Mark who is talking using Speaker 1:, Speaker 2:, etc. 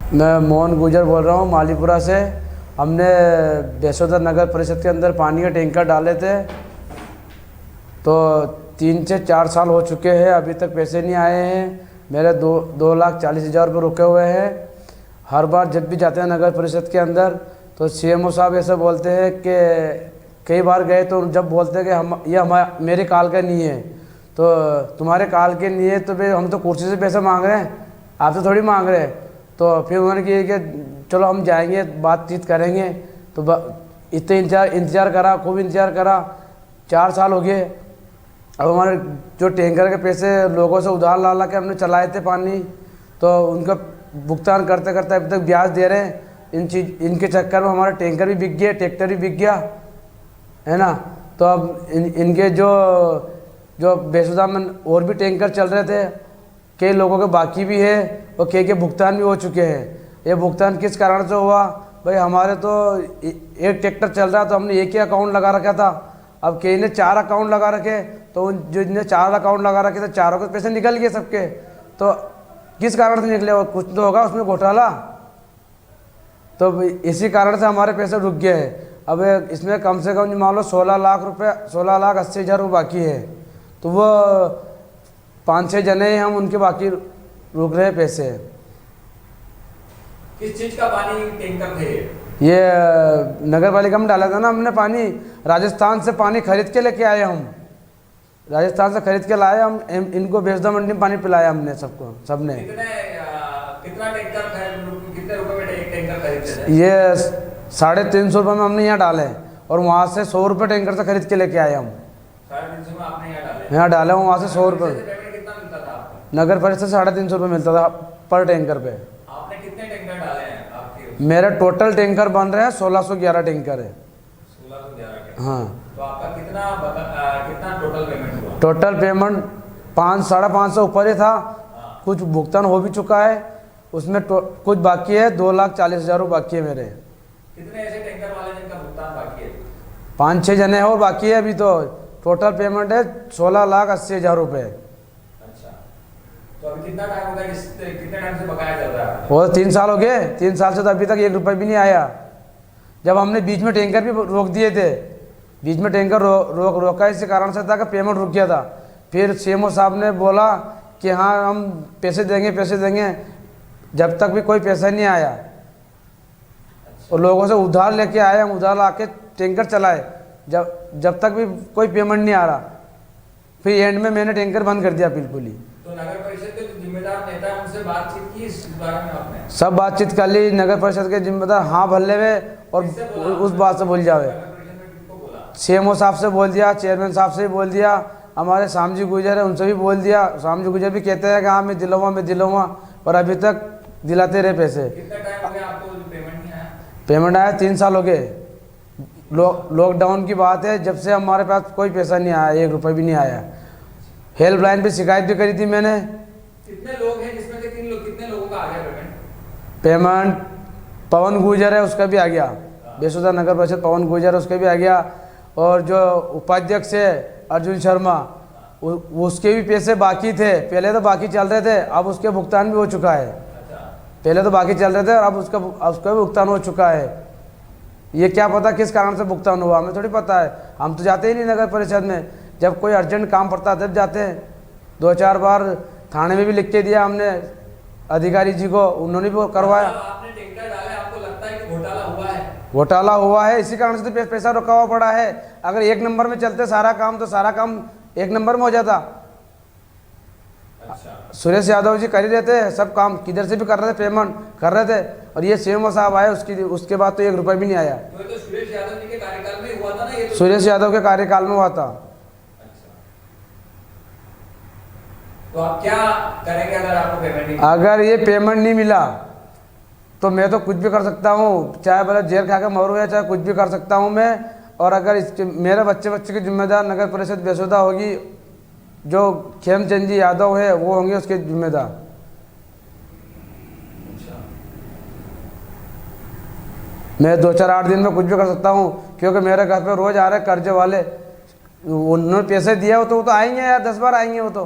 Speaker 1: मैं मोहन गुजर बोल रहा हूँ मालीपुरा से। हमने बेसोदा नगर परिषद के अंदर पानी के टैंकर डाले थे, तो 3 से 4 साल हो चुके हैं, अभी तक पैसे नहीं आए हैं। मेरे 2,40,000 रुपये रुके हुए हैं। हर बार जब भी जाते हैं नगर परिषद के अंदर तो सीएमओ साहब ऐसे बोलते हैं कि कई बार गए तो जब बोलते हैं कि ये मेरे काल का नहीं है, तो तुम्हारे काल के नहीं है तो भाई हम तो कुर्सी से पैसे मांग रहे हैं, आपसे थोड़ी मांग रहे हैं। तो फिर उन्होंने किया कि चलो हम जाएंगे, बातचीत करेंगे। तो इतने इंतज़ार करा, खूब इंतज़ार करा, 4 साल हो गए। अब हमारे जो टैंकर के पैसे लोगों से उधार ला ला के हमने चलाए थे पानी, तो उनका भुगतान करते करते अभी तक ब्याज दे रहे हैं। इनके चक्कर में हमारा टैंकर भी बिक गया, ट्रैक्टर भी बिक गया, है ना। तो अब इनके जो बेसुदा में और भी टैंकर चल रहे थे, कई लोगों के बाकी भी है और कई के भुगतान भी हो चुके हैं। ये भुगतान किस कारण से हुआ भाई? हमारे तो एक ट्रैक्टर चल रहा तो हमने एक ही अकाउंट लगा रखा था, अब कई ने 4 अकाउंट लगा रखे, तो जिनने 4 अकाउंट लगा रखे थे चारों के पैसे निकल गए सबके। तो किस कारण से निकले? और कुछ तो होगा उसमें घोटाला, तो इसी कारण से हमारे पैसे रुक गए हैं। अब इसमें कम से कम मान लो 16 लाख रुपये, 16,80,000 रुपये बाकी है। तो वो 5-6 जने हैं हम, उनके बाकी रुक रहे पैसे।
Speaker 2: किस चीज का पानी टैंकर थे?
Speaker 1: ये नगर पालिका में डाला था ना हमने पानी, राजस्थान से पानी खरीद के लेके आए हम, राजस्थान से खरीद के लाए हम। इनको बेसदा मंडी में पानी पिलाया हमने सबको, सबने।
Speaker 2: कितना टैंकर, कितने रुपए में टैंकर खरीदते थे?
Speaker 1: ये 350 रुपये में हमने यहाँ डाले, और वहाँ से 100 रुपये टैंकर से खरीद के लेके आए हम।
Speaker 2: 350 में आपने
Speaker 1: यहाँ डाले हूँ, वहाँ से 100 रुपये।
Speaker 2: कितना मिलता था आपको?
Speaker 1: नगर परिषद से 350 रुपये मिलता था पर टैंकर पे।
Speaker 2: आपने कितने टैंकर डाले हैं आपके?
Speaker 1: मेरा टोटल टैंकर बन रहे हैं 1611 टैंकर है।
Speaker 2: 1611।
Speaker 1: हाँ।
Speaker 2: तो आपका कितना टोटल पेमेंट हुआ?
Speaker 1: टोटल पेमेंट 500-550 ऊपर ही था। कुछ भुगतान हो भी चुका है, उसमें कुछ बाकी है। 2,40,000 रुपये बाकी है मेरे।
Speaker 2: कितने ऐसे टैंकर वाले जिनका भुगतान बाकी है?
Speaker 1: 5-6 जने हैं और बाकी है अभी। तो टोटल पेमेंट है 16,80,000 रुपये।
Speaker 2: अच्छा, तो अभी कितना टाइम हो गया, कितने टाइम से बकाया चल रहा है?
Speaker 1: वो 3 साल हो गए। 3 साल से तो अभी तक 1 रुपये भी नहीं आया। जब हमने बीच में टैंकर भी रोक दिए थे, बीच में टैंकर रोका इसी कारण से था कि पेमेंट रुक गया था। फिर सीएमओ साहब ने बोला कि हाँ हम पैसे देंगे, जब तक भी कोई पैसा नहीं आया। और लोगों से उधार लेके आए हम, उधार ला के टैंकर चलाए, जब तक भी कोई पेमेंट नहीं आ रहा। फिर एंड में मैंने टैंकर बंद कर दिया बिल्कुल ही।
Speaker 2: तो नगर परिषद के जो जिम्मेदार नेता हैं उनसे बातचीत की इस बारे में आपने?
Speaker 1: सब बातचीत कर ली। नगर परिषद के जिम्मेदार हाँ भर ले और उस बात से भूल जावे। सीएमओ साहब से बोल दिया, चेयरमैन साहब से भी बोल दिया, हमारे श्याम जी गुजर है उनसे भी बोल दिया। श्याम जी गुजर भी कहते हैं कि हाँ मैं दिलवाऊँगा, पर अभी तक दिलाते रहे पैसे।
Speaker 2: कितना टाइम हो गया आपको पेमेंट नहीं आया?
Speaker 1: पेमेंट आया 3 साल हो गए। लॉकडाउन की बात है, जब से हमारे पास कोई पैसा नहीं आया, 1 रुपये भी नहीं आया। हेल्पलाइन पे शिकायत भी करी थी मैंने।
Speaker 2: कितने लोग हैं जिसमें से कितने लोगों का आ गया
Speaker 1: पेमेंट? पवन गुजर है उसका भी आ गया, बेसुदा नगर परिषद पवन गुजर है उसका भी आ गया। और जो उपाध्यक्ष है अर्जुन शर्मा, उसके भी पैसे बाकी थे। पहले तो बाकी चल रहे थे, अब उसके भुगतान भी हो चुका है। पहले तो बाकी चल रहे थे और अब उसका भी भुगतान हो चुका है। ये क्या पता किस कारण से भुगतान हुआ, हमें थोड़ी पता है। हम तो जाते ही नहीं नगर परिषद में, जब कोई अर्जेंट काम पड़ता है तब जाते हैं। 2-4 बार थाने में भी लिख के दिया हमने अधिकारी जी को, उन्होंने भी करवाया।
Speaker 2: आपने टैंकर डाले, आपको लगता है कि घोटाला हुआ है?
Speaker 1: घोटाला हुआ है, इसी कारण से तो पैसा रुका हुआ पड़ा है। अगर 1 नंबर में चलते सारा काम तो सारा काम 1 नंबर में हो जाता।
Speaker 2: अच्छा।
Speaker 1: सुरेश यादव जी कर ही रहते हैं सब काम, किधर से भी कर रहे थे, पेमेंट कर रहे थे। और ये सीएमओ साहब आए उसके बाद तो 1 रुपये भी नहीं आया।
Speaker 2: तो ये तो सुरेश यादव जी के कार्यकाल में हुआ था ना? ये तो
Speaker 1: सुरेश यादव के कार्यकाल में हुआ था।
Speaker 2: अच्छा, तो आप क्या करेंगे अगर आपको पेमेंट नहीं?
Speaker 1: अगर ये पेमेंट नहीं मिला तो मैं तो कुछ भी कर सकता हूँ, चाहे भले जेल खा के मरूँ या चाहे कुछ भी कर सकता हूँ मैं। और अगर इसके मेरे बच्चे की जिम्मेदार नगर परिषद बेसुदा होगी, जो खेमचंद जी यादव है वो होंगे उसके जिम्मेदार।
Speaker 2: अच्छा।
Speaker 1: मैं 2-4-8 दिन में कुछ भी कर सकता हूँ, क्योंकि मेरे घर पे रोज़ आ रहे कर्जे वाले, उन्होंने पैसे दिए हो तो वो तो आएंगे यार, 10 बार आएंगे वो तो।